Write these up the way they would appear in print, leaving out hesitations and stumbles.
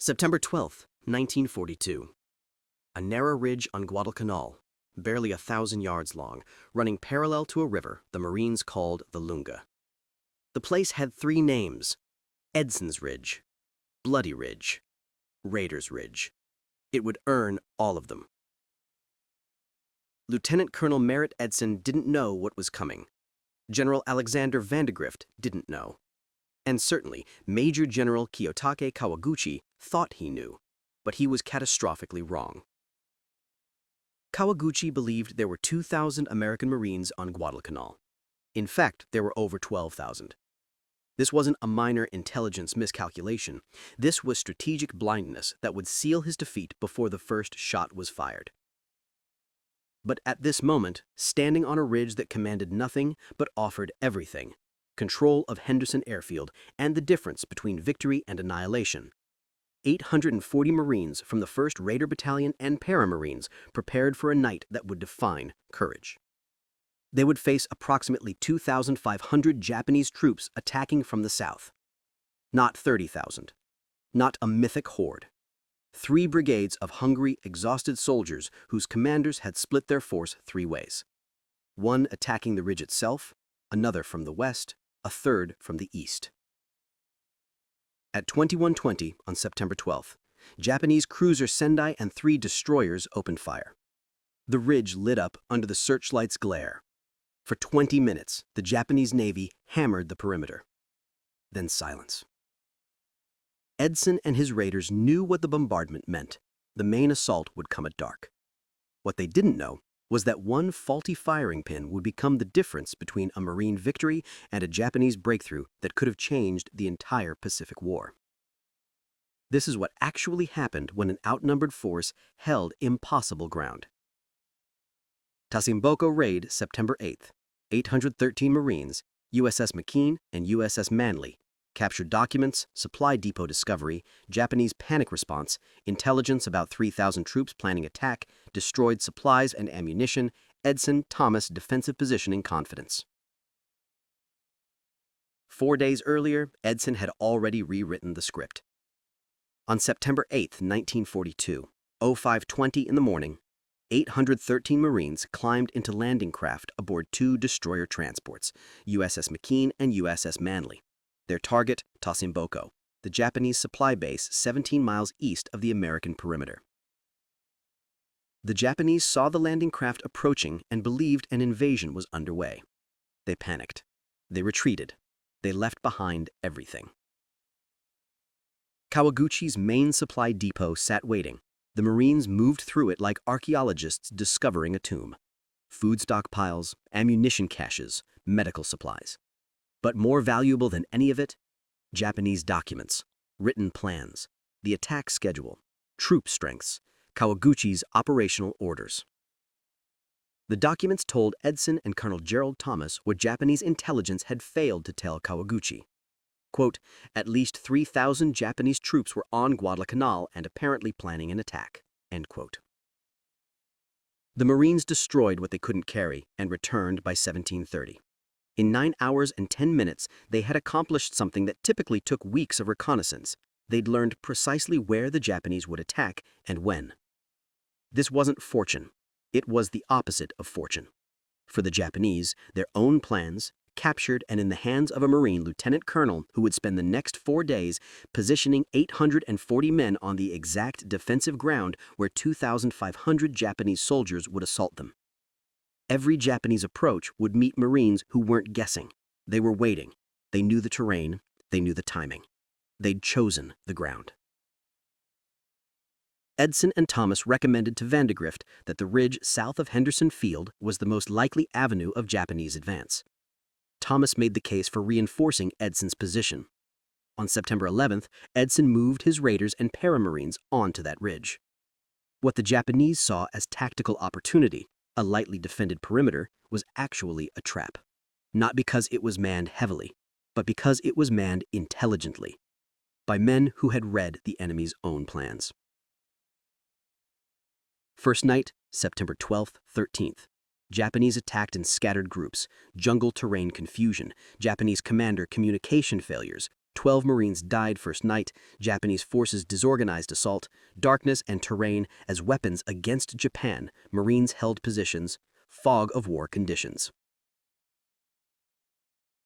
September 12, 1942. A narrow ridge on Guadalcanal, barely 1,000 yards long, running parallel to a river the Marines called the Lunga. The place had 3 names: Edson's Ridge, Bloody Ridge, Raiders Ridge. It would earn all of them. Lieutenant Colonel Merritt Edson didn't know what was coming. General Alexander Vandegrift didn't know. And certainly, Major General Kiyotake Kawaguchi thought he knew, but he was catastrophically wrong. Kawaguchi believed there were 2,000 American Marines on Guadalcanal. In fact, there were over 12,000. This wasn't a minor intelligence miscalculation. This was strategic blindness that would seal his defeat before the first shot was fired. But at this moment, standing on a ridge that commanded nothing but offered everything, control of Henderson Airfield, and the difference between victory and annihilation, 840 Marines from the 1st Raider Battalion and Paramarines prepared for a night that would define courage. They would face approximately 2,500 Japanese troops attacking from the south. Not 30,000. Not a mythic horde. 3 brigades of hungry, exhausted soldiers whose commanders had split their force 3 ways. 1 attacking the ridge itself, another from the west, a 3rd from the east. At 21:20 on September 12th, Japanese cruiser Sendai and 3 destroyers opened fire. The ridge lit up under the searchlight's glare. For 20 minutes, the Japanese Navy hammered the perimeter. Then silence. Edson and his raiders knew what the bombardment meant. The main assault would come at dark. What they didn't know was that one faulty firing pin would become the difference between a Marine victory and a Japanese breakthrough that could have changed the entire Pacific War. This is what actually happened when an outnumbered force held impossible ground. Tasimboko Raid, September 8th. 813 Marines, USS McKean and USS Manly, captured documents, supply depot discovery, Japanese panic response, intelligence about 3,000 troops planning attack, destroyed supplies and ammunition, Edson Thomas defensive positioning confidence. 4 days earlier, Edson had already rewritten the script. On September 8, 1942, 05:20 in the morning, 813 Marines climbed into landing craft aboard 2 destroyer transports, USS McKean and USS Manly. Their target, Tasimboko, the Japanese supply base 17 miles east of the American perimeter. The Japanese saw the landing craft approaching and believed an invasion was underway. They panicked. They retreated. They left behind everything. Kawaguchi's main supply depot sat waiting. The Marines moved through it like archaeologists discovering a tomb. Food stockpiles, ammunition caches, medical supplies. But more valuable than any of it, Japanese documents, written plans, the attack schedule, troop strengths, Kawaguchi's operational orders. The documents told Edson and Colonel Gerald Thomas what Japanese intelligence had failed to tell Kawaguchi. Quote, at least 3,000 Japanese troops were on Guadalcanal and apparently planning an attack. End quote. The Marines destroyed what they couldn't carry and returned by 1730. In 9 hours and 10 minutes, they had accomplished something that typically took weeks of reconnaissance. They'd learned precisely where the Japanese would attack and when. This wasn't fortune. It was the opposite of fortune. For the Japanese, their own plans, captured and in the hands of a Marine lieutenant colonel who would spend the next 4 days positioning 840 men on the exact defensive ground where 2,500 Japanese soldiers would assault them. Every Japanese approach would meet Marines who weren't guessing. They were waiting. They knew the terrain. They knew the timing. They'd chosen the ground. Edson and Thomas recommended to Vandegrift that the ridge south of Henderson Field was the most likely avenue of Japanese advance. Thomas made the case for reinforcing Edson's position. On September 11th, Edson moved his raiders and paramarines onto that ridge. What the Japanese saw as tactical opportunity, a lightly defended perimeter, was actually a trap. Not because it was manned heavily, but because it was manned intelligently, by men who had read the enemy's own plans. First night, September 12th, 13th. Japanese attacked in scattered groups, jungle terrain confusion, Japanese commander communication failures, 12 Marines died first night, Japanese forces disorganized assault, darkness and terrain as weapons against Japan, Marines held positions, fog of war conditions.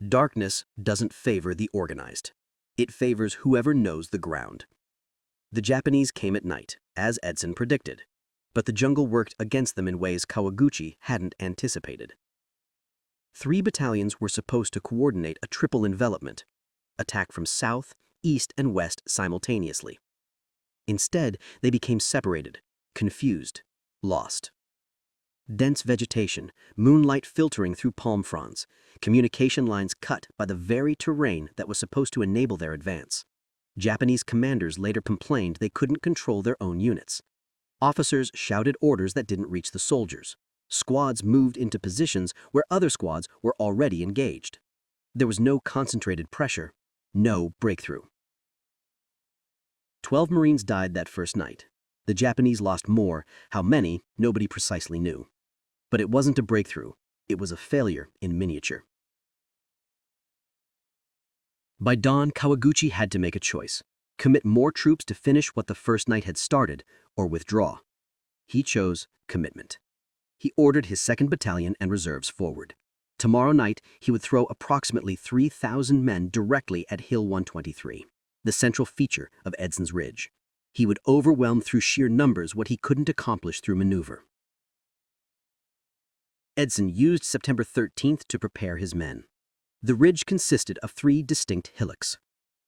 Darkness doesn't favor the organized. It favors whoever knows the ground. The Japanese came at night, as Edson predicted, but the jungle worked against them in ways Kawaguchi hadn't anticipated. 3 battalions were supposed to coordinate a triple envelopment, attack from south, east, and west simultaneously. Instead, they became separated, confused, lost. Dense vegetation, moonlight filtering through palm fronds, communication lines cut by the very terrain that was supposed to enable their advance. Japanese commanders later complained they couldn't control their own units. Officers shouted orders that didn't reach the soldiers. Squads moved into positions where other squads were already engaged. There was no concentrated pressure, no breakthrough. 12 Marines died that first night. The Japanese lost more. How many, nobody precisely knew. But it wasn't a breakthrough. It was a failure in miniature. By dawn, Kawaguchi had to make a choice: commit more troops to finish what the first night had started, or withdraw. He chose commitment. He ordered his 2nd Battalion and reserves forward. Tomorrow night, he would throw approximately 3,000 men directly at Hill 123, the central feature of Edson's Ridge. He would overwhelm through sheer numbers what he couldn't accomplish through maneuver. Edson used September 13th to prepare his men. The ridge consisted of 3 distinct hillocks.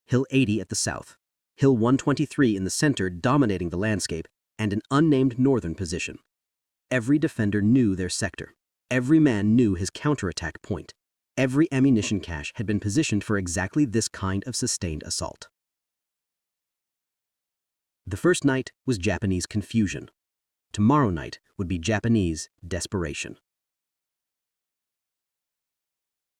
Hill 80 at the south, Hill 123 in the center dominating the landscape, and an unnamed northern position. Every defender knew their sector. Every man knew his counterattack point. Every ammunition cache had been positioned for exactly this kind of sustained assault. The first night was Japanese confusion. Tomorrow night would be Japanese desperation.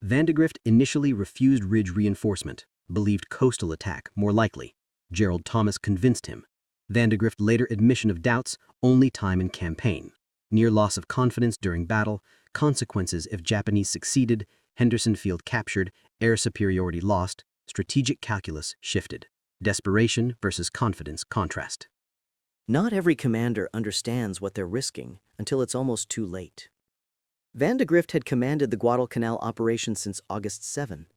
Vandegrift initially refused ridge reinforcement, believed coastal attack more likely. Gerald Thomas convinced him. Vandegrift later admission of doubts, only time in campaign. Near loss of confidence during battle, consequences if Japanese succeeded, Henderson Field captured, air superiority lost, strategic calculus shifted. Desperation versus confidence contrast. Not every commander understands what they're risking until it's almost too late. Vandegrift had commanded the Guadalcanal operation since August 7.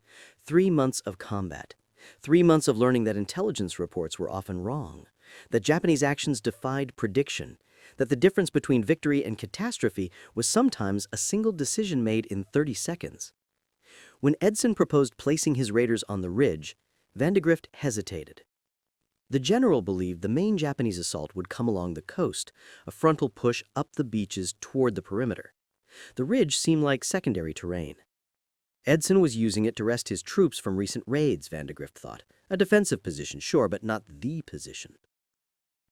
3 months of combat. 3 months of learning that intelligence reports were often wrong, that Japanese actions defied prediction, that the difference between victory and catastrophe was sometimes a single decision made in 30 seconds. When Edson proposed placing his raiders on the ridge, Vandegrift hesitated. The general believed the main Japanese assault would come along the coast, a frontal push up the beaches toward the perimeter. The ridge seemed like secondary terrain. Edson was using it to rest his troops from recent raids, Vandegrift thought. A defensive position, sure, but not the position.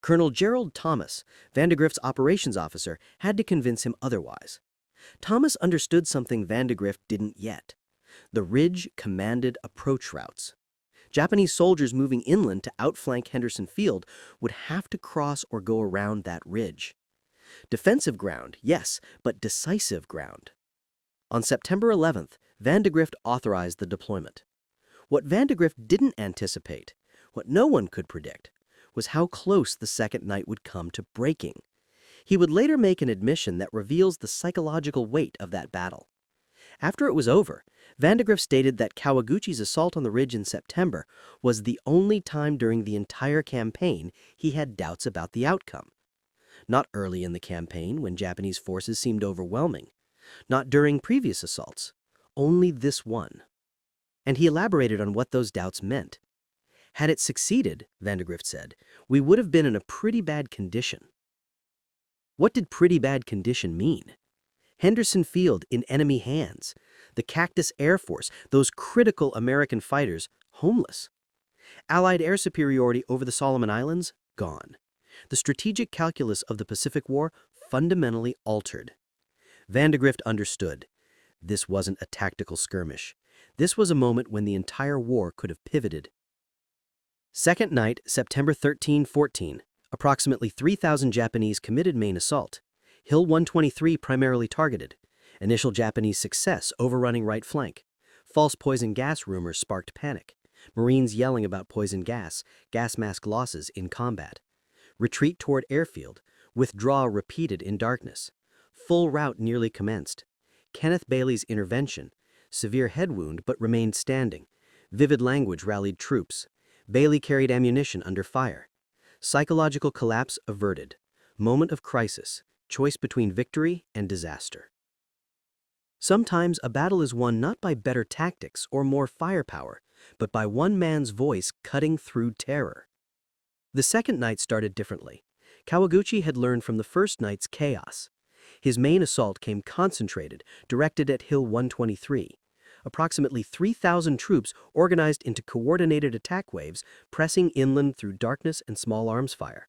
Colonel Gerald Thomas, Vandegrift's operations officer, had to convince him otherwise. Thomas understood something Vandegrift didn't yet. The ridge commanded approach routes. Japanese soldiers moving inland to outflank Henderson Field would have to cross or go around that ridge. Defensive ground, yes, but decisive ground. On September 11th, Vandegrift authorized the deployment. What Vandegrift didn't anticipate, what no one could predict, was how close the second night would come to breaking. He would later make an admission that reveals the psychological weight of that battle. After it was over, Vandegrift stated that Kawaguchi's assault on the ridge in September was the only time during the entire campaign he had doubts about the outcome. Not early in the campaign when Japanese forces seemed overwhelming. Not during previous assaults. Only this one. And he elaborated on what those doubts meant. Had it succeeded, Vandegrift said, we would have been in a pretty bad condition. What did pretty bad condition mean? Henderson Field in enemy hands. The Cactus Air Force, those critical American fighters, homeless. Allied air superiority over the Solomon Islands, gone. The strategic calculus of the Pacific War fundamentally altered. Vandegrift understood. This wasn't a tactical skirmish. This was a moment when the entire war could have pivoted. Second night, September 13-14, approximately 3,000 Japanese committed main assault. Hill 123 primarily targeted. Initial Japanese success overrunning right flank. False poison gas rumors sparked panic. Marines yelling about poison gas mask losses in combat. Retreat toward airfield, withdraw repeated in darkness. Full rout nearly commenced. Kenneth Bailey's intervention, severe head wound but remained standing. Vivid language rallied troops. Bailey carried ammunition under fire. Psychological collapse averted. Moment of crisis, choice between victory and disaster. Sometimes a battle is won not by better tactics or more firepower, but by one man's voice cutting through terror. The second night started differently. Kawaguchi had learned from the first night's chaos. His main assault came concentrated, directed at Hill 123. Approximately 3,000 troops organized into coordinated attack waves, pressing inland through darkness and small arms fire.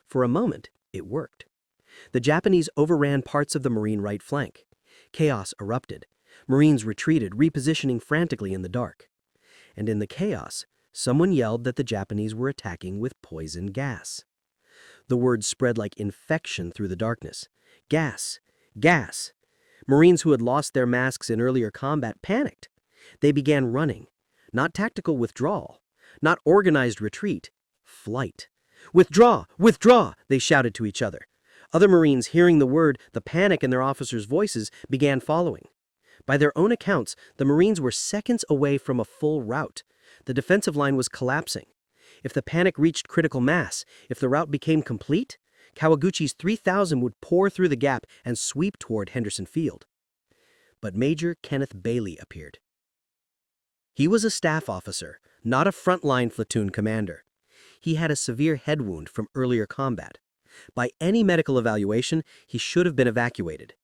For a moment, it worked. The Japanese overran parts of the Marine right flank. Chaos erupted. Marines retreated, repositioning frantically in the dark. And in the chaos, someone yelled that the Japanese were attacking with poison gas. The word spread like infection through the darkness. Gas! Gas! Marines who had lost their masks in earlier combat panicked. They began running. Not tactical withdrawal. Not organized retreat. Flight. "Withdraw! Withdraw!" they shouted to each other. Other Marines, hearing the word, the panic in their officers' voices, began following. By their own accounts, the Marines were seconds away from a full rout. The defensive line was collapsing. If the panic reached critical mass, if the rout became complete, Kawaguchi's 3,000 would pour through the gap and sweep toward Henderson Field. But Major Kenneth Bailey appeared. He was a staff officer, not a frontline platoon commander. He had a severe head wound from earlier combat. By any medical evaluation, he should have been evacuated.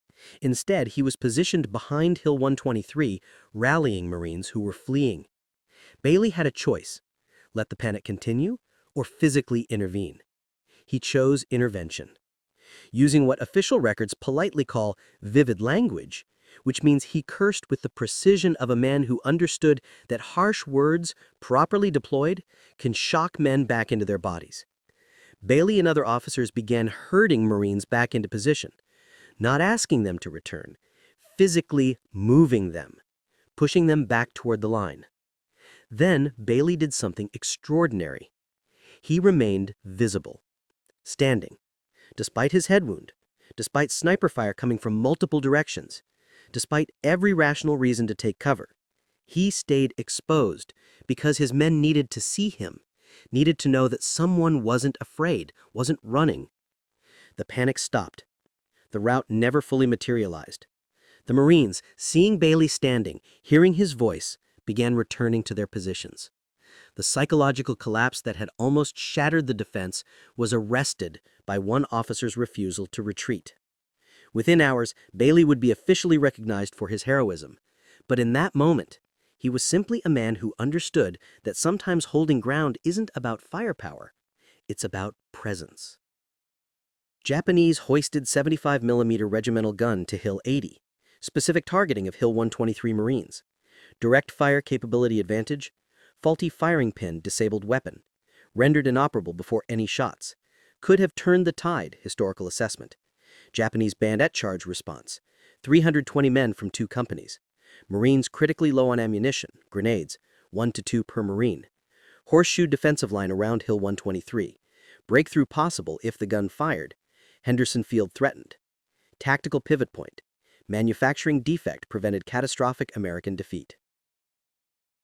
Instead, he was positioned behind Hill 123, rallying Marines who were fleeing. Bailey had a choice: let the panic continue or physically intervene. He chose intervention. Using what official records politely call vivid language, which means he cursed with the precision of a man who understood that harsh words, properly deployed, can shock men back into their bodies. Bailey and other officers began herding Marines back into position, not asking them to return, physically moving them, pushing them back toward the line. Then Bailey did something extraordinary. He remained visible, standing, despite his head wound, despite sniper fire coming from multiple directions, despite every rational reason to take cover. He stayed exposed because his men needed to see him, needed to know that someone wasn't afraid, wasn't running. The panic stopped. The rout never fully materialized. The Marines, seeing Bailey standing, hearing his voice, began returning to their positions. The psychological collapse that had almost shattered the defense was arrested by one officer's refusal to retreat. Within hours, Bailey would be officially recognized for his heroism. But in that moment, he was simply a man who understood that sometimes holding ground isn't about firepower, it's about presence. Japanese hoisted 75mm regimental gun to Hill 80, specific targeting of Hill 123 Marines. Direct fire capability advantage, faulty firing pin disabled weapon, rendered inoperable before any shots. Could have turned the tide, historical assessment. Japanese bayonet charge response, 320 men from 2 companies. Marines critically low on ammunition, grenades, 1 to 2 per Marine. Horseshoe defensive line around Hill 123. Breakthrough possible if the gun fired. Henderson Field threatened. Tactical pivot point. Manufacturing defect prevented catastrophic American defeat.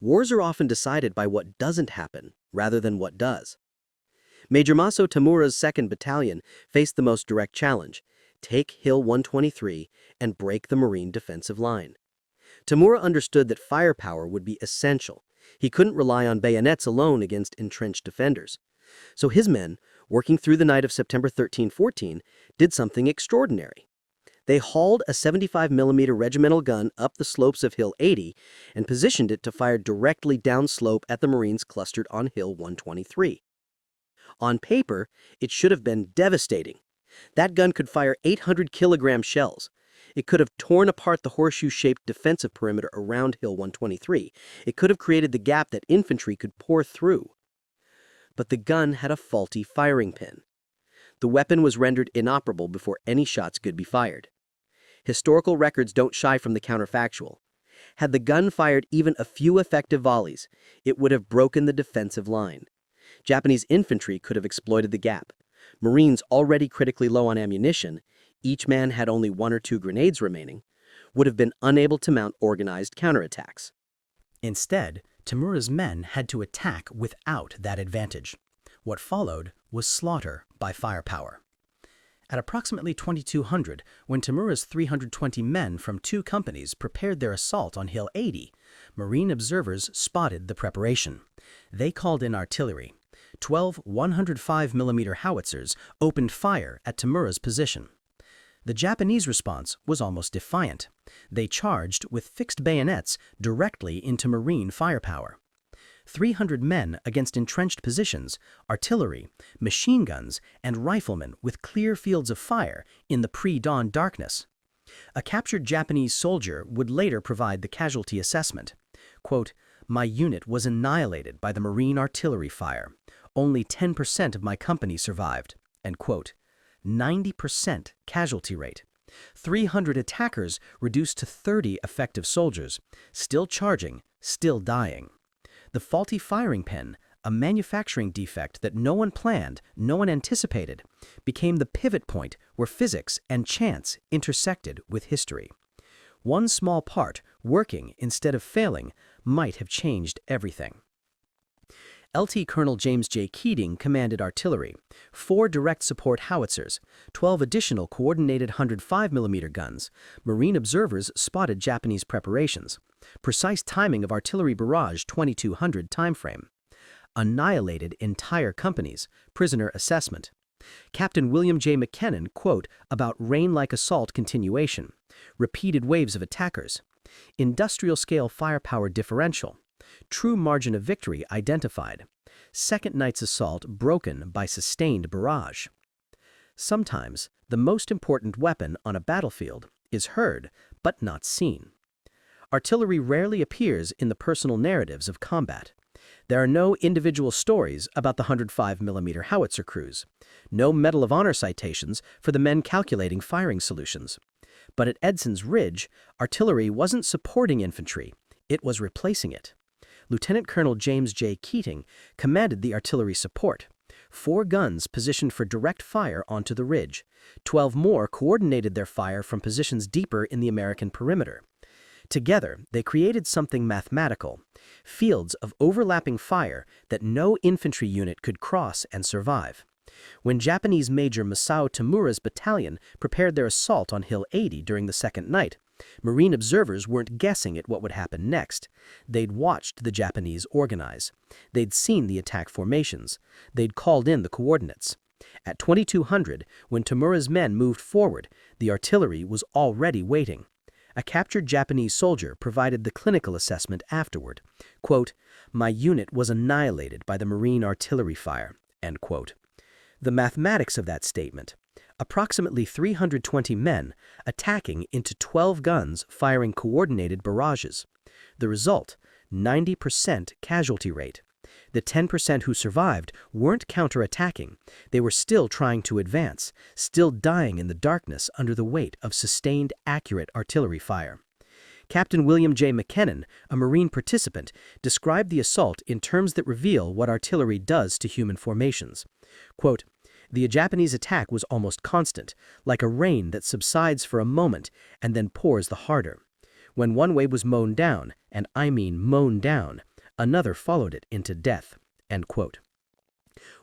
Wars are often decided by what doesn't happen rather than what does. Major Maso Tamura's 2nd Battalion faced the most direct challenge: take Hill 123 and break the Marine defensive line. Tamura understood that firepower would be essential. He couldn't rely on bayonets alone against entrenched defenders. So his men, working through the night of September 13-14, did something extraordinary. They hauled a 75mm regimental gun up the slopes of Hill 80 and positioned it to fire directly downslope at the Marines clustered on Hill 123. On paper, it should have been devastating. That gun could fire 800-kilogram shells. It could have torn apart the horseshoe-shaped defensive perimeter around Hill 123. It could have created the gap that infantry could pour through. But the gun had a faulty firing pin. The weapon was rendered inoperable before any shots could be fired. Historical records don't shy from the counterfactual. Had the gun fired even a few effective volleys, it would have broken the defensive line. Japanese infantry could have exploited the gap. Marines already critically low on ammunition, each man had only 1 or 2 grenades remaining, would have been unable to mount organized counterattacks. Instead, Tamura's men had to attack without that advantage. What followed was slaughter by firepower. At approximately 2200, when Tamura's 320 men from 2 companies prepared their assault on Hill 80, Marine observers spotted the preparation. They called in artillery. 12 105mm howitzers opened fire at Tamura's position. The Japanese response was almost defiant. They charged with fixed bayonets directly into Marine firepower. 300 men against entrenched positions, artillery, machine guns, and riflemen with clear fields of fire in the pre-dawn darkness. A captured Japanese soldier would later provide the casualty assessment. Quote, "My unit was annihilated by the Marine artillery fire. Only 10% of my company survived." End quote. 90% casualty rate. 300 attackers reduced to 30 effective soldiers, still charging, still dying. The faulty firing pin, a manufacturing defect that no one planned, no one anticipated, became the pivot point where physics and chance intersected with history. One small part, working instead of failing, might have changed everything. LT Colonel James J. Keating commanded artillery, 4 direct support howitzers, 12 additional coordinated 105mm guns. Marine observers spotted Japanese preparations. Precise timing of artillery barrage 2200 timeframe. Annihilated entire companies. Prisoner assessment. Captain William J. McKinnon, quote, about rain-like assault continuation. Repeated waves of attackers. Industrial-scale firepower differential. True margin of victory identified. Second night's assault broken by sustained barrage. Sometimes, the most important weapon on a battlefield is heard but not seen. Artillery rarely appears in the personal narratives of combat. There are no individual stories about the 105mm howitzer crews, no Medal of Honor citations for the men calculating firing solutions. But at Edson's Ridge, artillery wasn't supporting infantry, it was replacing it. Lieutenant Colonel James J. Keating commanded the artillery support. 4 guns positioned for direct fire onto the ridge. 12 more coordinated their fire from positions deeper in the American perimeter. Together, they created something mathematical, fields of overlapping fire that no infantry unit could cross and survive. When Japanese Major Masao Tamura's battalion prepared their assault on Hill 80 during the second night, Marine observers weren't guessing at what would happen next. They'd watched the Japanese organize. They'd seen the attack formations. They'd called in the coordinates. At 2200, when Tamura's men moved forward, the artillery was already waiting. A captured Japanese soldier provided the clinical assessment afterward. Quote, "My unit was annihilated by the Marine artillery fire." End quote. The mathematics of that statement. Approximately 320 men attacking into 12 guns firing coordinated barrages. The result, 90% casualty rate. The 10% who survived weren't counterattacking. They were still trying to advance, still dying in the darkness under the weight of sustained, accurate artillery fire. Captain William J. McKinnon, a Marine participant, described the assault in terms that reveal what artillery does to human formations. Quote, "The Japanese attack was almost constant, like a rain that subsides for a moment and then pours the harder. When one wave was mown down, and I mean mown down, another followed it into death." End quote.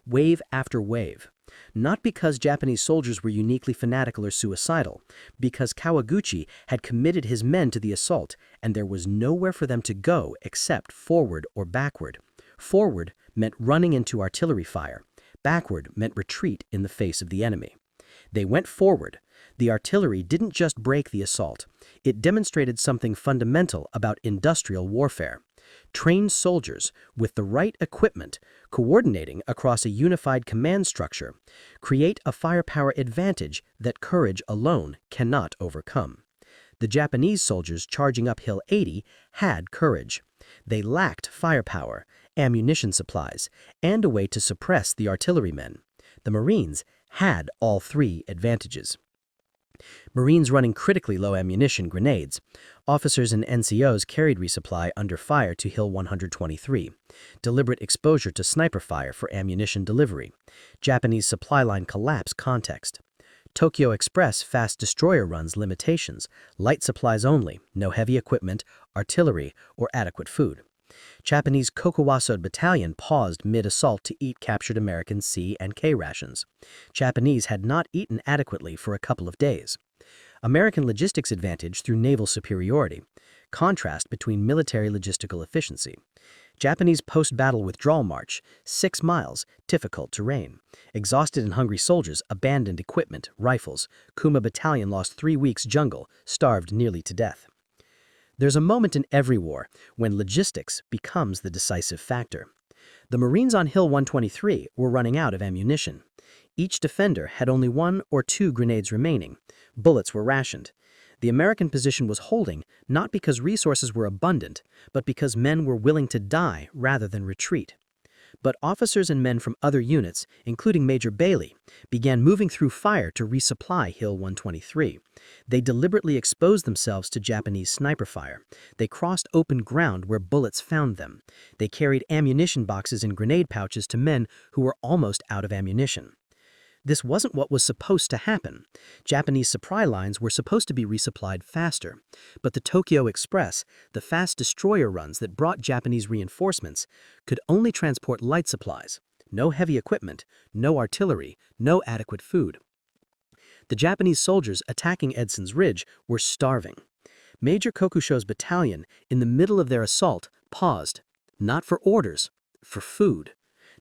Wave after wave. Not because Japanese soldiers were uniquely fanatical or suicidal, because Kawaguchi had committed his men to the assault and there was nowhere for them to go except forward or backward. Forward meant running into artillery fire. Backward meant retreat in the face of the enemy. They went forward. The artillery didn't just break the assault. It demonstrated something fundamental about industrial warfare. Trained soldiers, with the right equipment, coordinating across a unified command structure, create a firepower advantage that courage alone cannot overcome. The Japanese soldiers charging up Hill 80 had courage. They lacked firepower, ammunition supplies, and a way to suppress the artillerymen. The Marines had all 3 advantages. Marines running critically low ammunition grenades. Officers and NCOs carried resupply under fire to Hill 123. Deliberate exposure to sniper fire for ammunition delivery. Japanese supply line collapse context. Tokyo Express fast destroyer runs limitations. Light supplies only, no heavy equipment, artillery, or adequate food. Japanese Kokuwaso Battalion paused mid-assault to eat captured American C and K rations. Japanese had not eaten adequately for a couple of days. American logistics advantage through naval superiority. Contrast between military logistical efficiency. Japanese post-battle withdrawal march, 6 miles, difficult terrain. Exhausted and hungry soldiers abandoned equipment, rifles. Kuma Battalion lost 3 weeks jungle, starved nearly to death. There's a moment in every war when logistics becomes the decisive factor. The Marines on Hill 123 were running out of ammunition. Each defender had only 1 or 2 grenades remaining. Bullets were rationed. The American position was holding not because resources were abundant, but because men were willing to die rather than retreat. But officers and men from other units, including Major Bailey, began moving through fire to resupply Hill 123. They deliberately exposed themselves to Japanese sniper fire. They crossed open ground where bullets found them. They carried ammunition boxes and grenade pouches to men who were almost out of ammunition. This wasn't what was supposed to happen. Japanese supply lines were supposed to be resupplied faster. But the Tokyo Express, the fast destroyer runs that brought Japanese reinforcements, could only transport light supplies. No heavy equipment, no artillery, no adequate food. The Japanese soldiers attacking Edson's Ridge were starving. Major Kokusho's battalion, in the middle of their assault, paused. Not for orders, for food.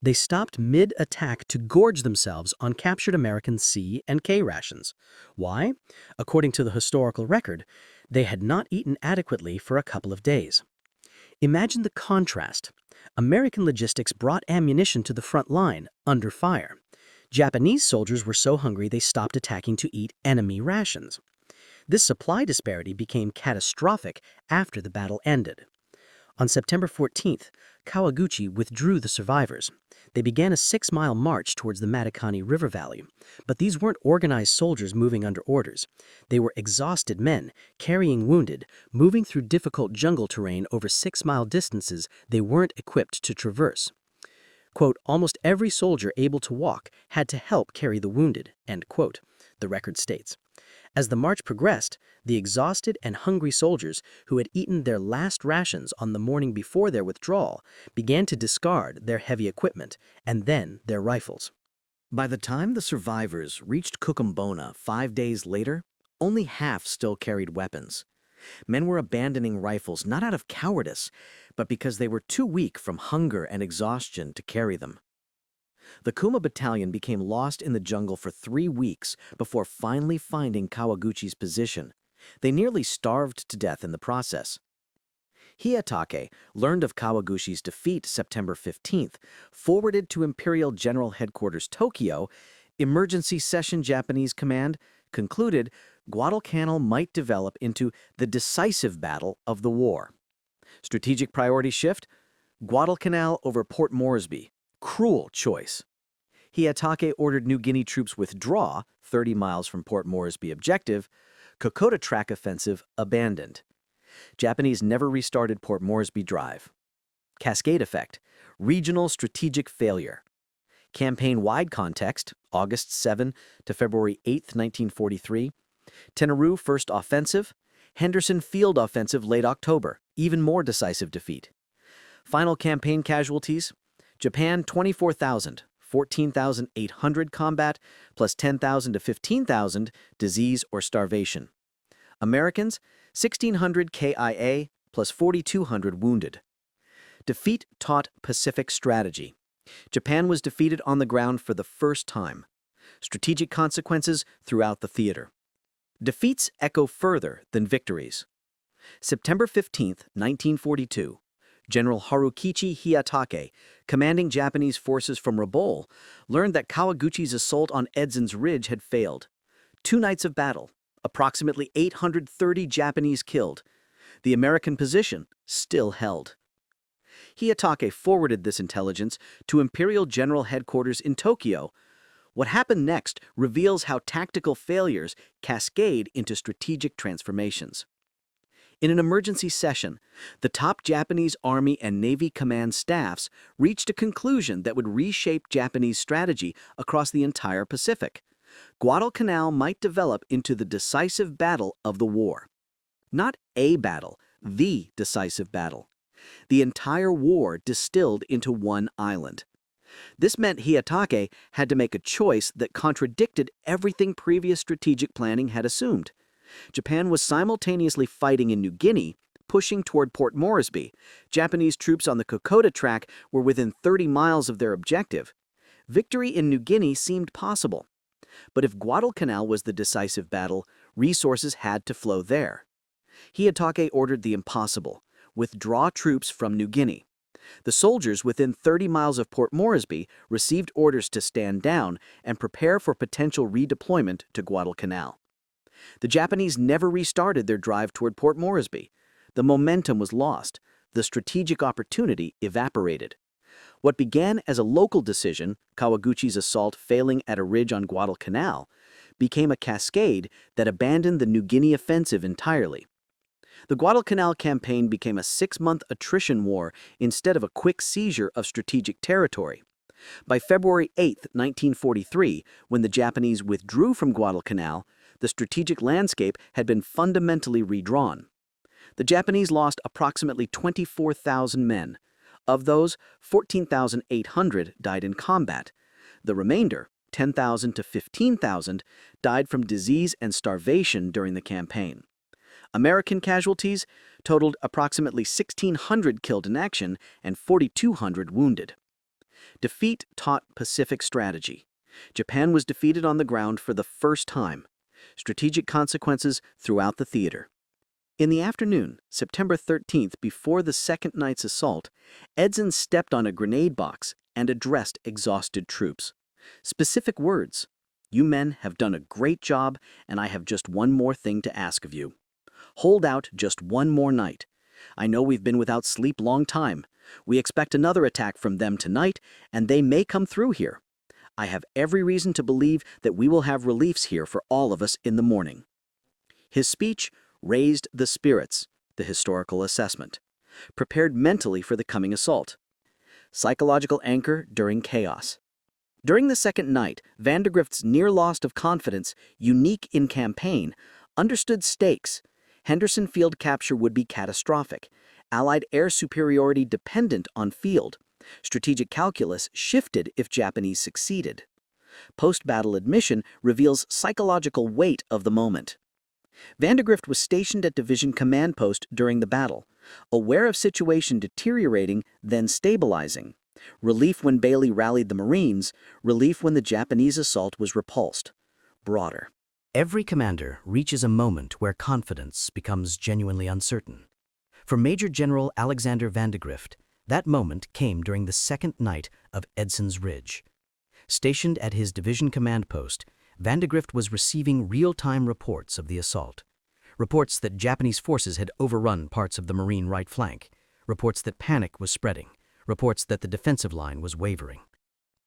They stopped mid-attack to gorge themselves on captured American C and K rations. Why? According to the historical record, they had not eaten adequately for a couple of days. Imagine the contrast. American logistics brought ammunition to the front line, under fire. Japanese soldiers were so hungry they stopped attacking to eat enemy rations. This supply disparity became catastrophic after the battle ended. On September 14th, Kawaguchi withdrew the survivors. They began a 6-mile march towards the Matakani River Valley. But these weren't organized soldiers moving under orders. They were exhausted men, carrying wounded, moving through difficult jungle terrain over 6-mile distances they weren't equipped to traverse. Quote, almost every soldier able to walk had to help carry the wounded, end quote, the record states. As the march progressed, the exhausted and hungry soldiers who had eaten their last rations on the morning before their withdrawal began to discard their heavy equipment and then their rifles. By the time the survivors reached Kukumbona 5 days later, only half still carried weapons. Men were abandoning rifles not out of cowardice, but because they were too weak from hunger and exhaustion to carry them. The Kuma Battalion became lost in the jungle for 3 weeks before finally finding Kawaguchi's position. They nearly starved to death in the process. Hiyatake learned of Kawaguchi's defeat September 15th, forwarded to Imperial General Headquarters Tokyo. Emergency Session Japanese Command concluded Guadalcanal might develop into the decisive battle of the war. Strategic priority shift: Guadalcanal over Port Moresby. Cruel choice. Hiyatake ordered New Guinea troops withdraw 30 miles from Port Moresby objective. Kokoda track offensive abandoned. Japanese never restarted Port Moresby Drive. Cascade effect: regional strategic failure. Campaign-wide context: August 7 to February 8, 1943. Tenarue First Offensive. Henderson Field Offensive late October, even more decisive defeat. Final campaign casualties: Japan 24,000, 14,800 combat, plus 10,000 to 15,000 disease or starvation. Americans 1,600 KIA, plus 4,200 wounded. Defeat taught Pacific strategy. Japan was defeated on the ground for the first time. Strategic consequences throughout the theater. Defeats echo further than victories. September 15, 1942. General Harukichi Hiyatake, commanding Japanese forces from Rabaul, learned that Kawaguchi's assault on Edson's Ridge had failed. 2 nights of battle, approximately 830 Japanese killed. The American position still held. Hiyatake forwarded this intelligence to Imperial General Headquarters in Tokyo. What happened next reveals how tactical failures cascade into strategic transformations. In an emergency session, the top Japanese Army and Navy command staffs reached a conclusion that would reshape Japanese strategy across the entire Pacific. Guadalcanal might develop into the decisive battle of the war. Not a battle, the decisive battle. The entire war distilled into one island. This meant Hiyatake had to make a choice that contradicted everything previous strategic planning had assumed. Japan was simultaneously fighting in New Guinea, pushing toward Port Moresby. Japanese troops on the Kokoda track were within 30 miles of their objective. Victory in New Guinea seemed possible. But if Guadalcanal was the decisive battle, resources had to flow there. Hiyatake ordered the impossible: withdraw troops from New Guinea. The soldiers within 30 miles of Port Moresby received orders to stand down and prepare for potential redeployment to Guadalcanal. The Japanese never restarted their drive toward Port Moresby. The momentum was lost. The strategic opportunity evaporated. What began as a local decision, Kawaguchi's assault failing at a ridge on Guadalcanal, became a cascade that abandoned the New Guinea offensive entirely. The Guadalcanal campaign became a 6-month attrition war instead of a quick seizure of strategic territory. By February 8, 1943, when the Japanese withdrew from Guadalcanal, the strategic landscape had been fundamentally redrawn. The Japanese lost approximately 24,000 men. Of those, 14,800 died in combat. The remainder, 10,000 to 15,000, died from disease and starvation during the campaign. American casualties totaled approximately 1,600 killed in action and 4,200 wounded. Defeat taught Pacific strategy. Japan was defeated on the ground for the first time. Strategic consequences throughout the theater. In the afternoon, September 13th, before the second night's assault, Edson stepped on a grenade box and addressed exhausted troops. Specific words: "You men have done a great job, and I have just one more thing to ask of you. Hold out just one more night. I know we've been without sleep long time. We expect another attack from them tonight, and they may come through here. I have every reason to believe that we will have reliefs here for all of us in the morning." His speech raised the spirits, the historical assessment, prepared mentally for the coming assault. Psychological anchor during chaos. During the second night, Vandegrift's near loss of confidence, unique in campaign, understood stakes. Henderson Field capture would be catastrophic. Allied air superiority dependent on field. Strategic calculus shifted if Japanese succeeded. Post-battle admission reveals psychological weight of the moment. Vandegrift was stationed at Division Command Post during the battle, aware of situation deteriorating, then stabilizing. Relief when Bailey rallied the Marines, relief when the Japanese assault was repulsed. Broader. Every commander reaches a moment where confidence becomes genuinely uncertain. For Major General Alexander Vandegrift, that moment came during the second night of Edson's Ridge. Stationed at his division command post, Vandegrift was receiving real-time reports of the assault. Reports that Japanese forces had overrun parts of the Marine right flank. Reports that panic was spreading. Reports that the defensive line was wavering.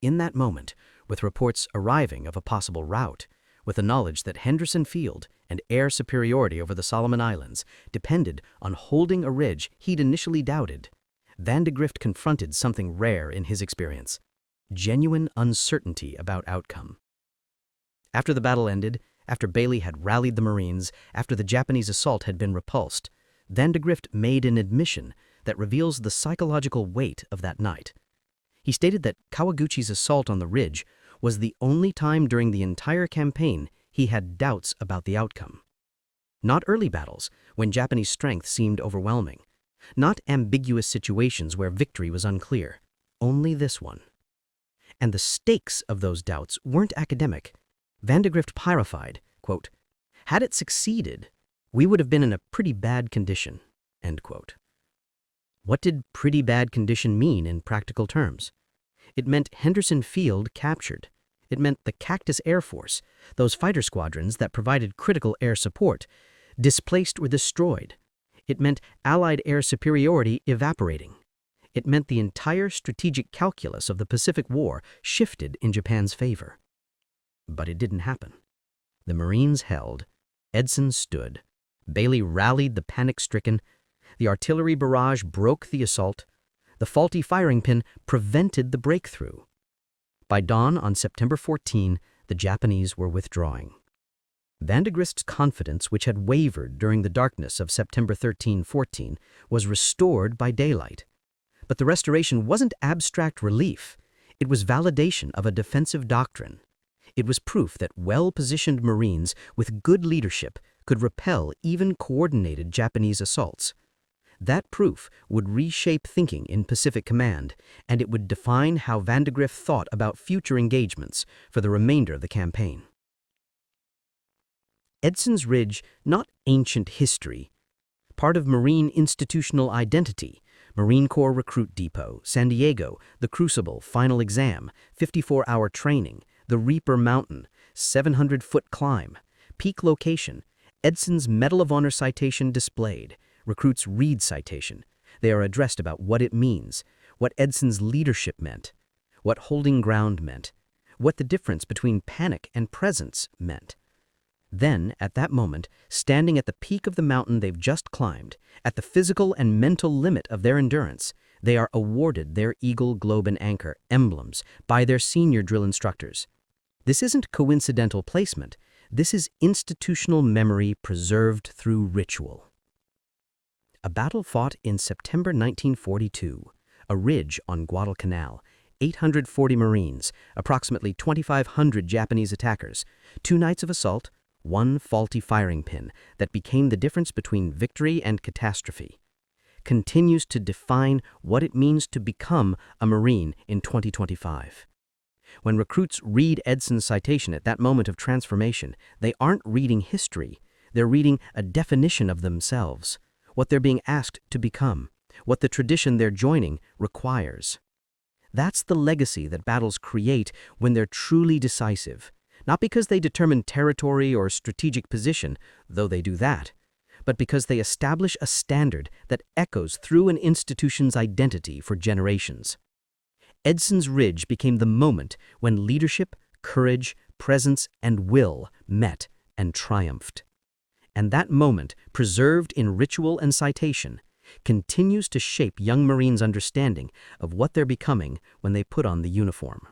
In that moment, with reports arriving of a possible rout, with the knowledge that Henderson Field and air superiority over the Solomon Islands depended on holding a ridge he'd initially doubted, Vandegrift confronted something rare in his experience: genuine uncertainty about outcome. After the battle ended, after Bailey had rallied the Marines, after the Japanese assault had been repulsed, Vandegrift made an admission that reveals the psychological weight of that night. He stated that Kawaguchi's assault on the ridge was the only time during the entire campaign he had doubts about the outcome. Not early battles, when Japanese strength seemed overwhelming. Not ambiguous situations where victory was unclear. Only this one. And the stakes of those doubts weren't academic. Vandegrift pyrified, quote, "Had it succeeded, we would have been in a pretty bad condition," end quote. What did pretty bad condition mean in practical terms? It meant Henderson Field captured. It meant the Cactus Air Force, those fighter squadrons that provided critical air support, displaced or destroyed. It meant Allied air superiority evaporating. It meant the entire strategic calculus of the Pacific War shifted in Japan's favor. But it didn't happen. The Marines held. Edson stood. Bailey rallied the panic-stricken. The artillery barrage broke the assault. The faulty firing pin prevented the breakthrough. By dawn on September 14, the Japanese were withdrawing. Vandegrift's confidence, which had wavered during the darkness of September 13-14, was restored by daylight. But the restoration wasn't abstract relief. It was validation of a defensive doctrine. It was proof that well-positioned Marines with good leadership could repel even coordinated Japanese assaults. That proof would reshape thinking in Pacific Command, and it would define how Vandegrift thought about future engagements for the remainder of the campaign. Edson's Ridge, not ancient history, part of Marine institutional identity, Marine Corps Recruit Depot, San Diego, the Crucible, final exam, 54-hour training, the Reaper Mountain, 700-foot climb, peak location, Edson's Medal of Honor citation displayed, recruits' Reed citation. They are addressed about what it means, what Edson's leadership meant, what holding ground meant, what the difference between panic and presence meant. Then, at that moment, standing at the peak of the mountain they've just climbed, at the physical and mental limit of their endurance, they are awarded their Eagle, Globe, and Anchor emblems by their senior drill instructors. This isn't coincidental placement. This is institutional memory preserved through ritual. A battle fought in September 1942, a ridge on Guadalcanal, 840 Marines, approximately 2,500 Japanese attackers, 2 nights of assault, 1 faulty firing pin that became the difference between victory and catastrophe, continues to define what it means to become a Marine in 2025. When recruits read Edson's citation at that moment of transformation, they aren't reading history, they're reading a definition of themselves, what they're being asked to become, what the tradition they're joining requires. That's the legacy that battles create when they're truly decisive, not because they determine territory or strategic position, though they do that, but because they establish a standard that echoes through an institution's identity for generations. Edson's Ridge became the moment when leadership, courage, presence, and will met and triumphed. And that moment, preserved in ritual and citation, continues to shape young Marines' understanding of what they're becoming when they put on the uniform.